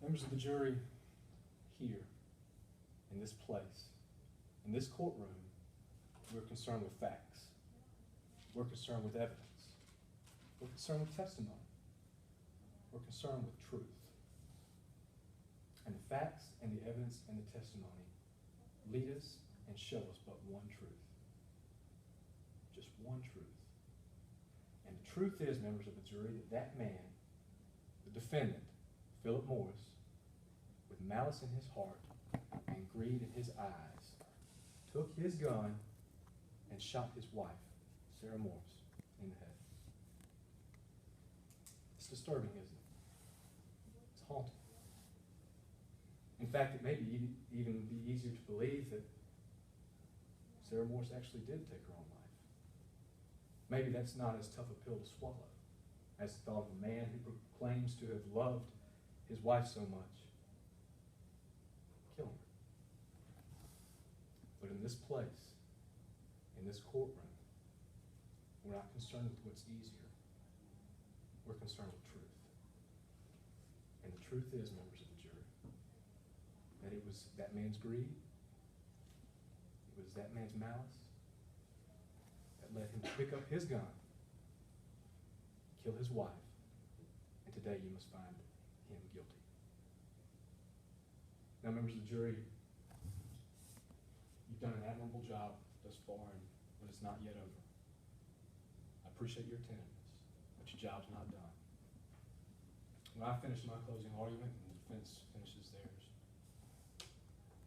Members of the jury, here, in this place, in this courtroom, we're concerned with facts. We're concerned with evidence. We're concerned with testimony. We're concerned with truth. And the facts and the evidence and the testimony lead us and show us but one truth. Just one truth. And the truth is, members of the jury, that that man, the defendant, Philip Morris, with malice in his heart and greed in his eyes, took his gun and shot his wife, Sarah Morris, in the head. It's disturbing, isn't it? It's haunting. In fact, it may even be easier to believe that Sarah Morris actually did take her own life. Maybe that's not as tough a pill to swallow as the thought of a man who proclaims to have loved his wife so much, killing her. But in this place, in this courtroom, we're not concerned with what's easier. We're concerned with truth. And the truth is, members of the jury, that it was that man's greed, it was that man's malice that led him to pick up his gun, kill his wife, and today you must find him guilty. Now, members of the jury, you've done an admirable job thus far, but it's not yet over. I appreciate your attentiveness, but your job's not done. When I finish my closing argument and the defense finishes theirs,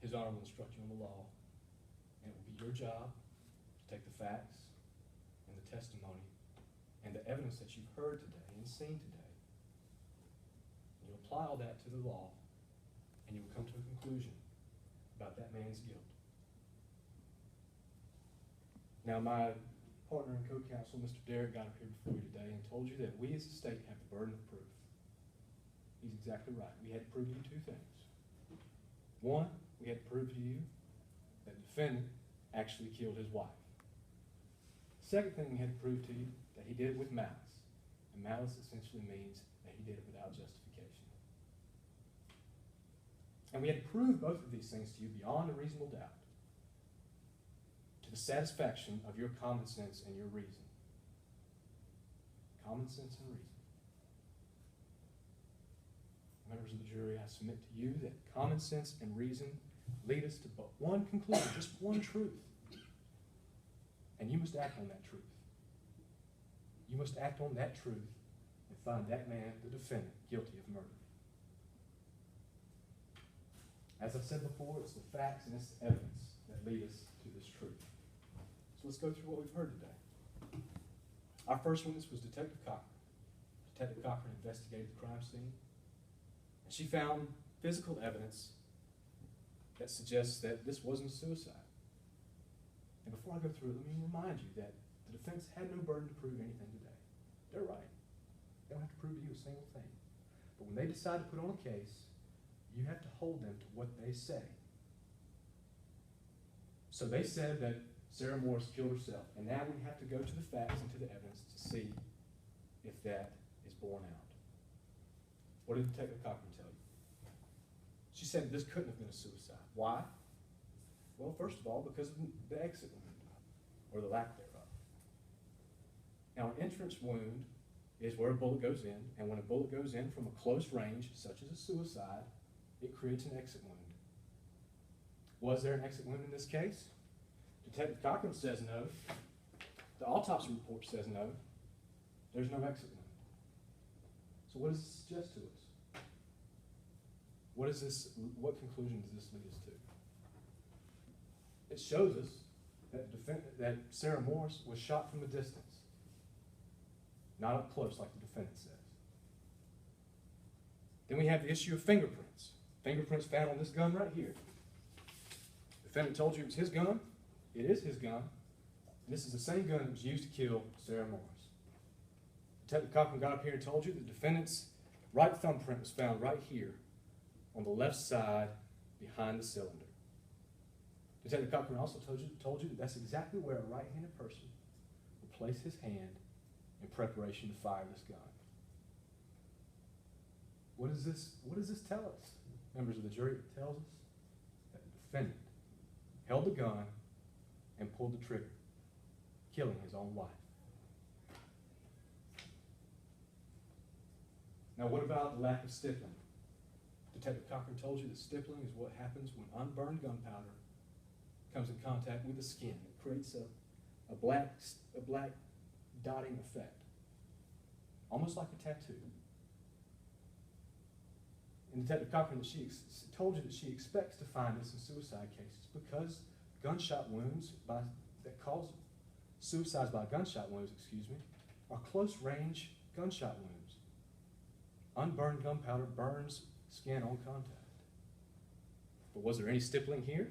His Honor will instruct you on the law, and it will be your job to take the facts and the testimony and the evidence that you've heard today and seen today, and you'll apply all that to the law, and you will come to a conclusion about that man's guilt. Now, my partner and co-counsel, Mr. Derrick, got up here before you today and told you that we as a state have the burden of proof. He's exactly right. We had to prove to you two things. One, we had to prove to you that the defendant actually killed his wife. The second thing we had to prove to you that he did it with malice. And malice essentially means that he did it without justification. And we had to prove both of these things to you beyond a reasonable doubt, to the satisfaction of your common sense and your reason. Common sense and reason. Members of the jury, I submit to you that common sense and reason lead us to but one conclusion, just one truth. And you must act on that truth. You must act on that truth and find that man, the defendant, guilty of murder. As I said before, it's the facts and it's the evidence that lead us to this truth. So let's go through what we've heard today. Our first witness was Detective Cochran. Detective Cochran investigated the crime scene, and she found physical evidence that suggests that this wasn't suicide. And before I go through it, let me remind you that the defense had no burden to prove anything today. They're right. They don't have to prove to you a single thing. But when they decide to put on a case, you have to hold them to what they say. So they said that Sarah Morris killed herself, and now we have to go to the facts and to the evidence to see if that is borne out. What did Detective Cochran tell you? She said this couldn't have been a suicide. Why? Well, first of all, because of the exit wound, or the lack thereof. Now, an entrance wound is where a bullet goes in, and when a bullet goes in from a close range, such as a suicide, it creates an exit wound. Was there an exit wound in this case? Detective Cochran says no. The autopsy report says no. There's no exit wound. So what does this suggest to us? What conclusion does this lead us to? It shows us that Sarah Morris was shot from a distance, not up close like the defendant says. Then we have the issue of fingerprints. Fingerprints found on this gun right here. The defendant told you it was his gun. It is his gun. And this is the same gun that was used to kill Sarah Morris. Detective Cochran got up here and told you the defendant's right thumbprint was found right here on the left side behind the cylinder. Detective Cochran also told you that that's exactly where a right-handed person will place his hand in preparation to fire this gun. What does this tell us? Members of the jury, it tells us that the defendant held the gun and pulled the trigger, killing his own wife. Now, what about the lack of stippling? Detective Cochran told you that stippling is what happens when unburned gunpowder comes in contact with the skin. It creates a black dotting effect, almost like a tattoo. And Detective Cochran told you that she expects to find this in suicide cases because gunshot wounds that cause suicides by gunshot wounds, are close-range gunshot wounds. Unburned gunpowder burns skin on contact. But was there any stippling here?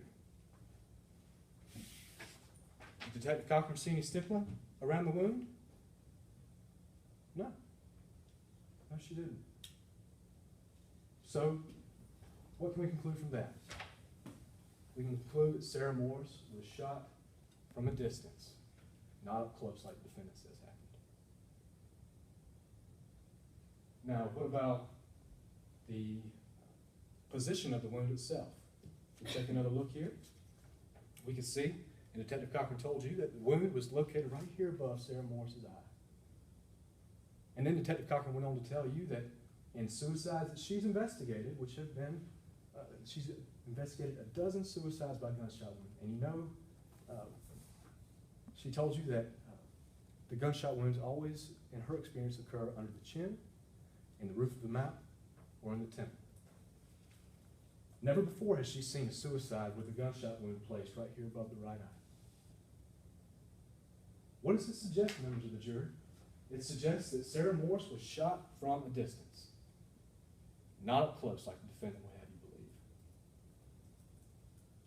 Did Detective Cochran see any stippling around the wound? No. No, she didn't. So, what can we conclude from that? We can conclude that Sarah Morris was shot from a distance, not up close like the defendant says happened. Now, what about the position of the wound itself? If we take another look here, we can see, and Detective Cochran told you, that the wound was located right here above Sarah Morris's eye. And then Detective Cochran went on to tell you that in suicides that she's investigated, which have been, she's investigated a dozen suicides by gunshot wound. And you know, she told you that the gunshot wounds always, in her experience, occur under the chin, in the roof of the mouth, or in the temple. Never before has she seen a suicide with a gunshot wound placed right here above the right eye. What does this suggest, members of the jury? It suggests that Sarah Morris was shot from a distance, not up close like the defendant would have you believe.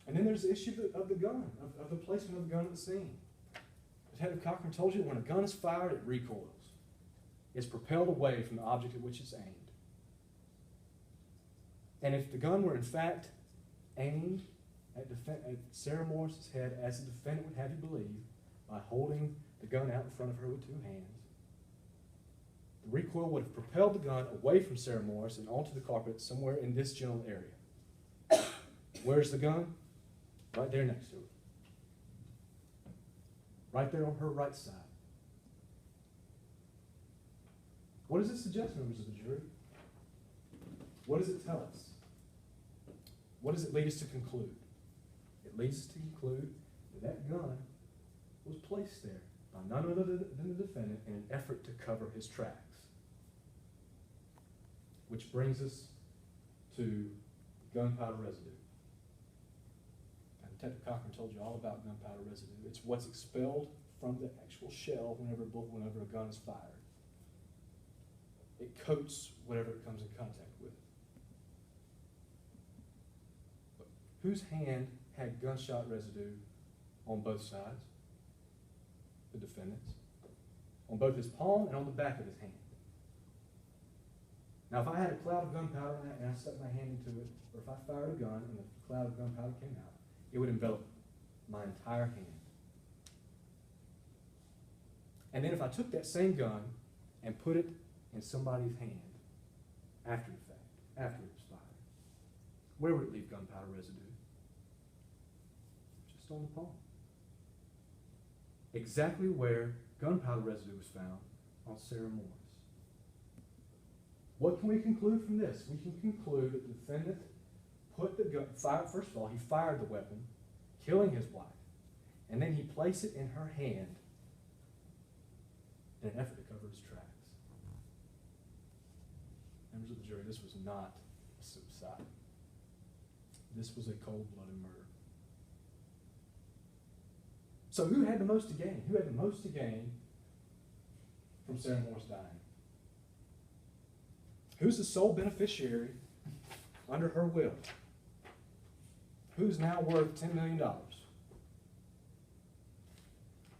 And then there's the issue of the gun, of the placement of the gun at the scene. Detective Cochran told you that when a gun is fired, it recoils. It's propelled away from the object at which it's aimed. And if the gun were in fact aimed at Sarah Morris's head, as the defendant would have you believe, by holding the gun out in front of her with two hands, the recoil would have propelled the gun away from Sarah Morris and onto the carpet somewhere in this general area. Where's the gun? Right there next to her. Right there on her right side. What does it suggest, members of the jury? What does it tell us? What does it lead us to conclude? It leads us to conclude that that gun was placed there by none other than the defendant in an effort to cover his tracks. Which brings us to gunpowder residue. Now, Detective Cochran told you all about gunpowder residue. It's what's expelled from the actual shell whenever a gun is fired. It coats whatever it comes in contact with. But whose hand had gunshot residue on both sides? The defendant's. On both his palm and on the back of his hand. Now, if I had a cloud of gunpowder and I stuck my hand into it, or if I fired a gun and a cloud of gunpowder came out, it would envelop my entire hand. And then if I took that same gun and put it in somebody's hand after the fact, after it was fired, where would it leave gunpowder residue? Just on the palm. Exactly where gunpowder residue was found on Sarah Morris. What can we conclude from this? We can conclude that the defendant put the gun, first of all, he fired the weapon, killing his wife, and then he placed it in her hand in an effort to cover his tracks. Members of the jury, this was not a suicide. This was a cold-blooded murder. So who had the most to gain? Who had the most to gain from Sarah Morris dying? Who's the sole beneficiary under her will? Who's now worth $10 million?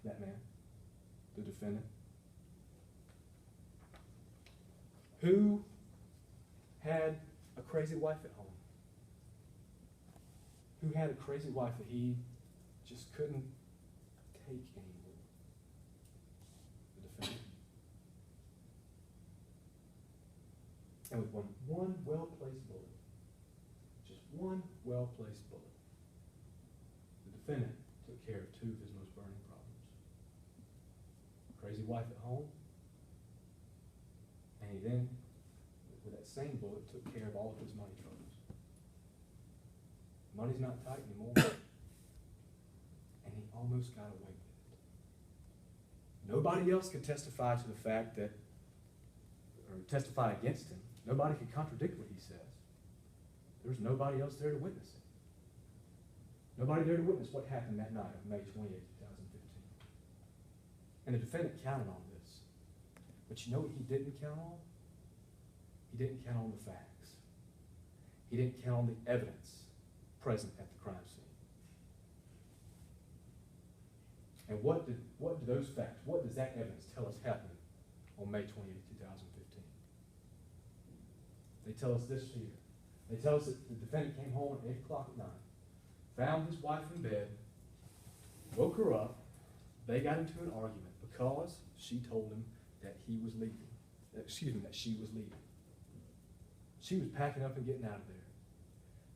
That man, the defendant. Who had a crazy wife at home? Who had a crazy wife that he just couldn't take anymore? The defendant. And with one well-placed bullet. The defendant took care of two of his most burning problems. Crazy wife at home, and he then, with that same bullet, took care of all of his money troubles. Money's not tight anymore, and he almost got away with it. Nobody else could testify to the fact that, or testify against him. Nobody could contradict what he says. There was nobody else there to witness it. Nobody there to witness what happened that night of May 28, 2015. And the defendant counted on this. But you know what he didn't count on? He didn't count on the facts. He didn't count on the evidence present at the crime scene. And what do those facts, what does that evidence tell us happened on May 28, 2015? They tell us this here. They tell us that the defendant came home at 8 o'clock at night, found his wife in bed, woke her up. They got into an argument because she told him that he was leaving. That she was leaving. She was packing up and getting out of there.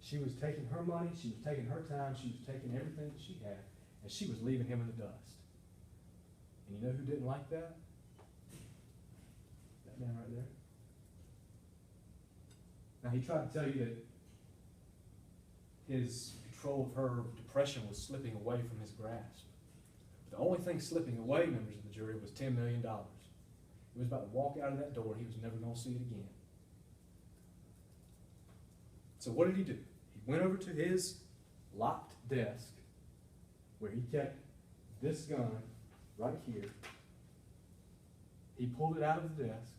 She was taking her money, she was taking her time, she was taking everything that she had, and she was leaving him in the dust. And you know who didn't like that? That man right there. Now, he tried to tell you that his control of her depression was slipping away from his grasp. The only thing slipping away, members of the jury, was $10 million. He was about to walk out of that door and he was never going to see it again. So what did he do? He went over to his locked desk where he kept this gun right here. He pulled it out of the desk,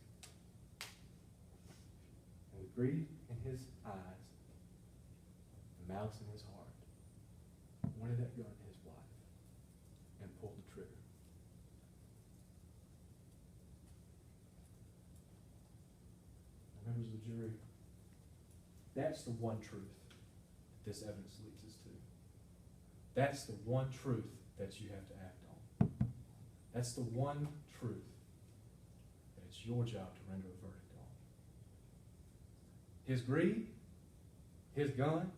and with greed in his eyes, and malice in his heart, pointed that gun at his wife and pulled the trigger. Now, members of the jury, that's the one truth that this evidence leads us to. That's the one truth that you have to act on. That's the one truth that it's your job to render a verdict on. His greed, his gun,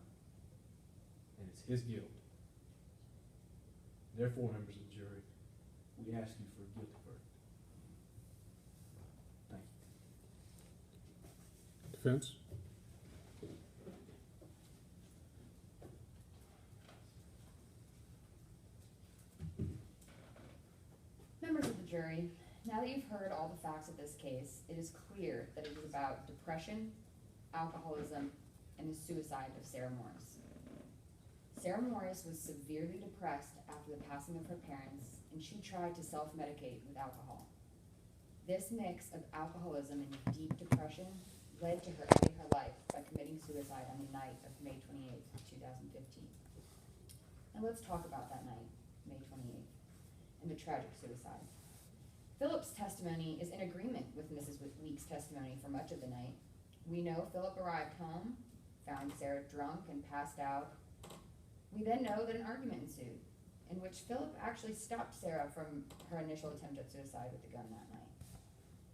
and it's his guilt. Therefore, members of the jury, we ask you for a guilty verdict. Thank you. Defense? Members of the jury, now that you've heard all the facts of this case, it is clear that it is about depression, alcoholism, and the suicide of Sarah Morris. Sarah Morris was severely depressed after the passing of her parents, and she tried to self-medicate with alcohol. This mix of alcoholism and deep depression led to her ending her life by committing suicide on the night of May 28, 2015. Now let's talk about that night, May 28th. And the tragic suicide. Philip's testimony is in agreement with Mrs. Weeks' testimony for much of the night. We know Philip arrived home, found Sarah drunk and passed out. We then know that an argument ensued, in which Philip actually stopped Sarah from her initial attempt at suicide with the gun that night.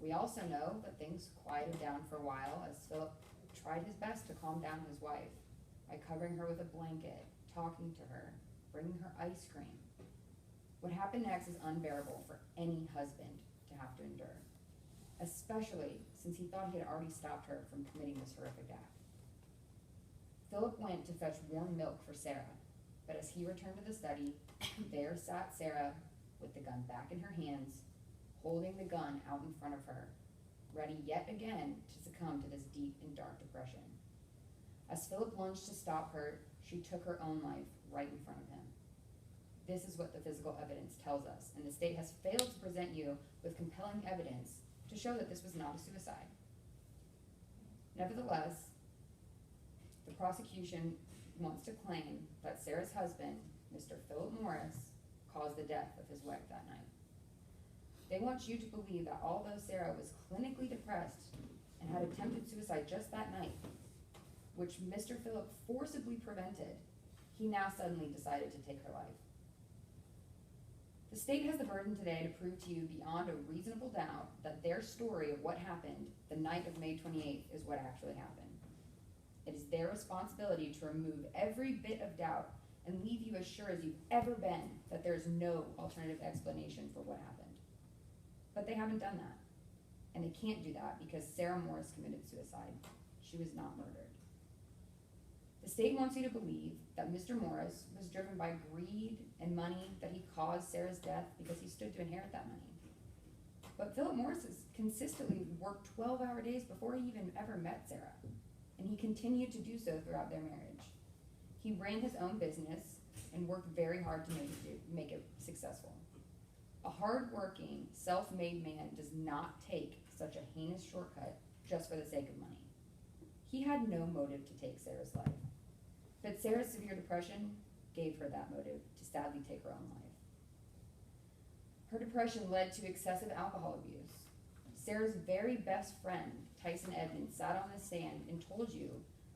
We also know that things quieted down for a while as Philip tried his best to calm down his wife by covering her with a blanket, talking to her, bringing her ice cream. What happened next is unbearable for any husband to have to endure, especially since he thought he had already stopped her from committing this horrific act. Philip went to fetch warm milk for Sarah, but as he returned to the study, there sat Sarah with the gun back in her hands, holding the gun out in front of her, ready yet again to succumb to this deep and dark depression. As Philip lunged to stop her, she took her own life right in front of him. This is what the physical evidence tells us, and the state has failed to present you with compelling evidence to show that this was not a suicide. Nevertheless, the prosecution wants to claim that Sarah's husband, Mr. Philip Morris, caused the death of his wife that night. They want you to believe that although Sarah was clinically depressed and had attempted suicide just that night, which Mr. Philip forcibly prevented, he now suddenly decided to take her life. The state has the burden today to prove to you beyond a reasonable doubt that their story of what happened the night of May 28th is what actually happened. It is their responsibility to remove every bit of doubt and leave you as sure as you've ever been that there is no alternative explanation for what happened. But they haven't done that. And they can't do that because Sarah Morris committed suicide. She was not murdered. The state wants you to believe that Mr. Morris was driven by greed and money, that he caused Sarah's death because he stood to inherit that money. But Philip Morris has consistently worked 12-hour days before he even ever met Sarah, and he continued to do so throughout their marriage. He ran his own business and worked very hard to make it successful. A hard-working, self-made man does not take such a heinous shortcut just for the sake of money. He had no motive to take Sarah's life, but Sarah's severe depression gave her that motive to sadly take her own life. Her depression led to excessive alcohol abuse. Sarah's very best friend, Tyson Edmonds, sat on the stand and told you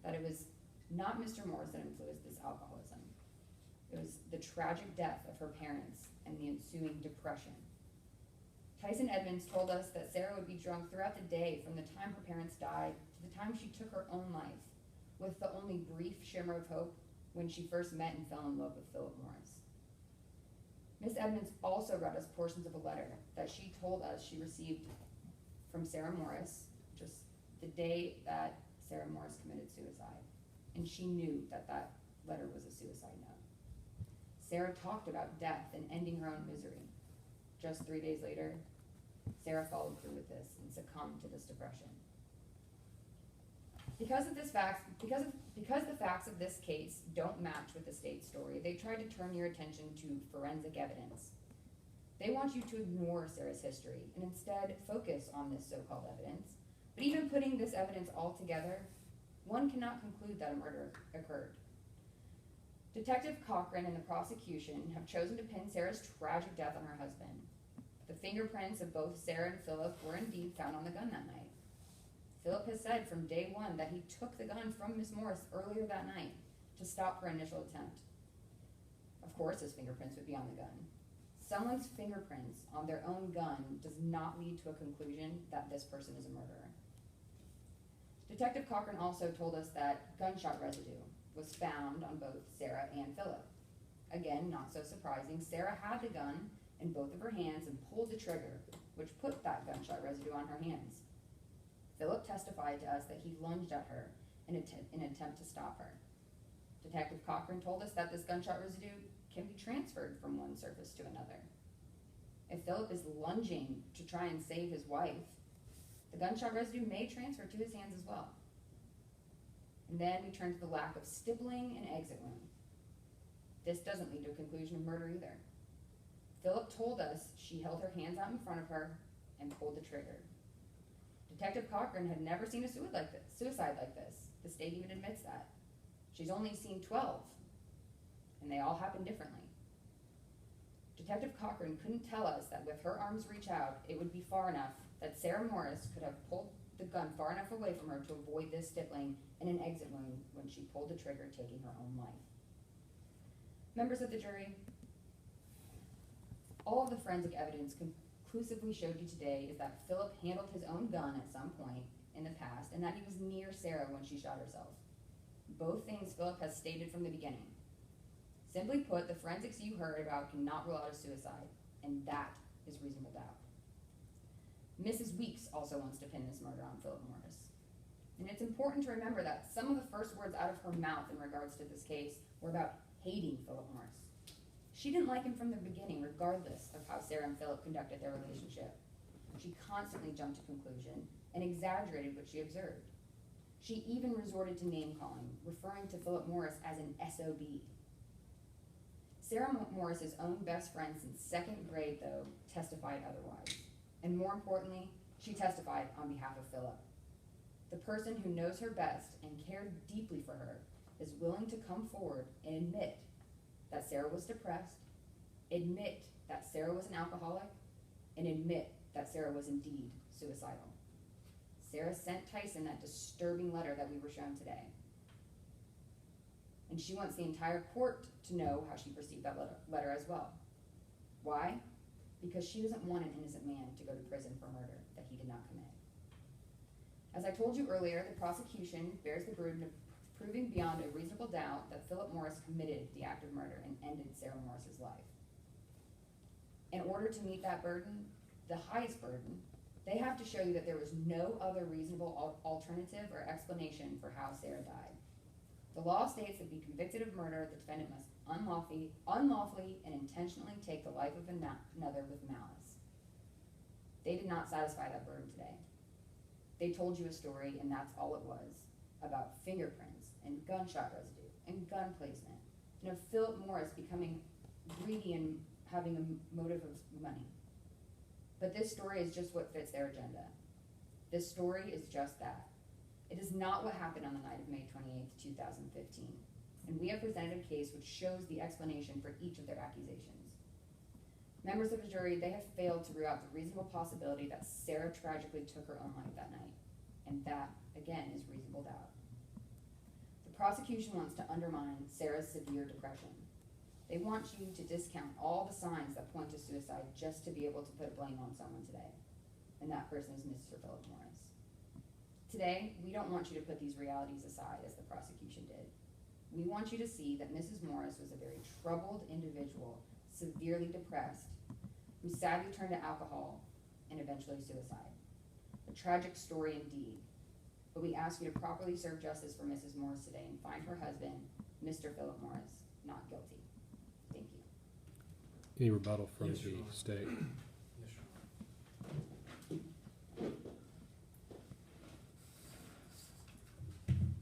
that it was not Mr. Morris that influenced this alcoholism. It was the tragic death of her parents and the ensuing depression. Tyson Edmonds told us that Sarah would be drunk throughout the day from the time her parents died to the time she took her own life, with the only brief shimmer of hope when she first met and fell in love with Philip Morris. Ms. Edmonds also read us portions of a letter that she told us she received from Sarah Morris just the day that Sarah Morris committed suicide, and she knew that that letter was a suicide note. Sarah talked about death and ending her own misery. Just 3 days later, Sarah followed through with this and succumbed to this depression. Because the facts of this case don't match with the state's story, they tried to turn your attention to forensic evidence. They want you to ignore Sarah's history and instead focus on this so-called evidence. But even putting this evidence all together, one cannot conclude that a murder occurred. Detective Cochran and the prosecution have chosen to pin Sarah's tragic death on her husband. The fingerprints of both Sarah and Philip were indeed found on the gun that night. Philip has said from day one that he took the gun from Miss Morris earlier that night to stop her initial attempt. Of course, his fingerprints would be on the gun. Someone's fingerprints on their own gun does not lead to a conclusion that this person is a murderer. Detective Cochran also told us that gunshot residue was found on both Sarah and Philip. Again, not so surprising, Sarah had the gun in both of her hands and pulled the trigger, which put that gunshot residue on her hands. Philip testified to us that he lunged at her in an attempt to stop her. Detective Cochran told us that this gunshot residue can be transferred from one surface to another. If Philip is lunging to try and save his wife, the gunshot residue may transfer to his hands as well. And then we turn to the lack of stippling and exit wound. This doesn't lead to a conclusion of murder either. Philip told us she held her hands out in front of her and pulled the trigger. Detective Cochran had never seen a suicide like this. The state even admits that. She's only seen 12, and they all happen differently. Detective Cochran couldn't tell us that with her arms reach out, it would be far enough that Sarah Morris could have pulled the gun far enough away from her to avoid this stippling and an exit wound when she pulled the trigger, taking her own life. Members of the jury, all of the forensic evidence conclusively showed you today is that Philip handled his own gun at some point in the past and that he was near Sarah when she shot herself. Both things Philip has stated from the beginning. Simply put, the forensics you heard about cannot rule out a suicide, and that is reasonable doubt. Mrs. Weeks also wants to pin this murder on Philip Morris. And it's important to remember that some of the first words out of her mouth in regards to this case were about hating Philip Morris. She didn't like him from the beginning, regardless of how Sarah and Philip conducted their relationship. She constantly jumped to conclusion and exaggerated what she observed. She even resorted to name-calling, referring to Philip Morris as an SOB. Sarah Morris's own best friend since second grade, though, testified otherwise. And more importantly, she testified on behalf of Philip. The person who knows her best and cared deeply for her is willing to come forward and admit that Sarah was depressed, admit that Sarah was an alcoholic, and admit that Sarah was indeed suicidal. Sarah sent Tyson that disturbing letter that we were shown today. And she wants the entire court to know how she perceived that letter as well. Why? Because she doesn't want an innocent man to go to prison for murder that he did not commit. As I told you earlier, the prosecution bears the burden of proving beyond a reasonable doubt that Philip Morris committed the act of murder and ended Sarah Morris's life. In order to meet that burden, the highest burden, they have to show you that there was no other reasonable alternative or explanation for how Sarah died. The law states that to be convicted of murder, the defendant must unlawfully and intentionally take the life of another with malice. They did not satisfy that burden today. They told you a story, and that's all it was, about fingerprints and gunshot residue and gun placement, and of Philip Morris becoming greedy and having a motive of money. But this story is just what fits their agenda. This story is just that. It is not what happened on the night of May 28th, 2015, and we have presented a case which shows the explanation for each of their accusations. Members of the jury, they have failed to rule out the reasonable possibility that Sarah tragically took her own life that night, and that, again, is reasonable doubt. The prosecution wants to undermine Sarah's severe depression. They want you to discount all the signs that point to suicide just to be able to put blame on someone today, and that person is Mr. Philip Morris. Today, we don't want you to put these realities aside as the prosecution did. We want you to see that Mrs. Morris was a very troubled individual, severely depressed, who sadly turned to alcohol and eventually suicide. A tragic story indeed, but we ask you to properly serve justice for Mrs. Morris today and find her husband, Mr. Philip Morris, not guilty. Thank you. Any rebuttal from Yes, Your the Honor. state? Yes, Your Honor.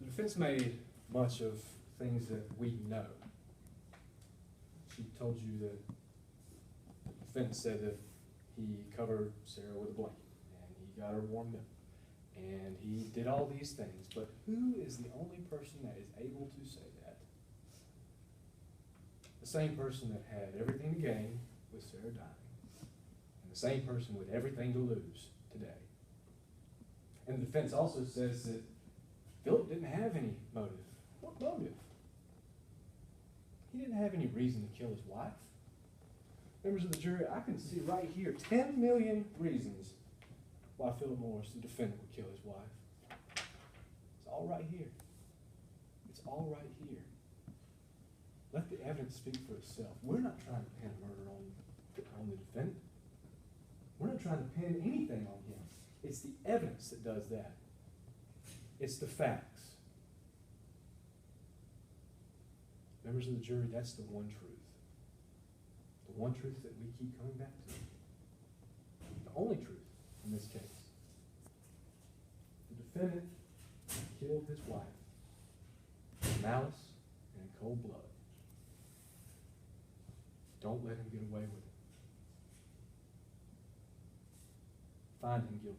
The defense made much of things that we know. She told you that the defendant said that he covered Sarah with a blanket, and he got her warm milk, and he did all these things, but who is the only person that is able to say that? The same person that had everything to gain with Sarah dying, and the same person with everything to lose today. And the defense also says that Philip didn't have any motive. What motive? He didn't have any reason to kill his wife. Members of the jury, I can see right here 10 million reasons why Philip Morris, the defendant, would kill his wife. It's all right here. It's all right here. Let the evidence speak for itself. We're not trying to pin murder on the defendant. We're not trying to pin anything on him. It's the evidence that does that. It's the facts. Members of the jury, that's the one truth. The one truth that we keep coming back to. The only truth in this case. The defendant killed his wife in malice and in cold blood. Don't let him get away with it. Find him guilty.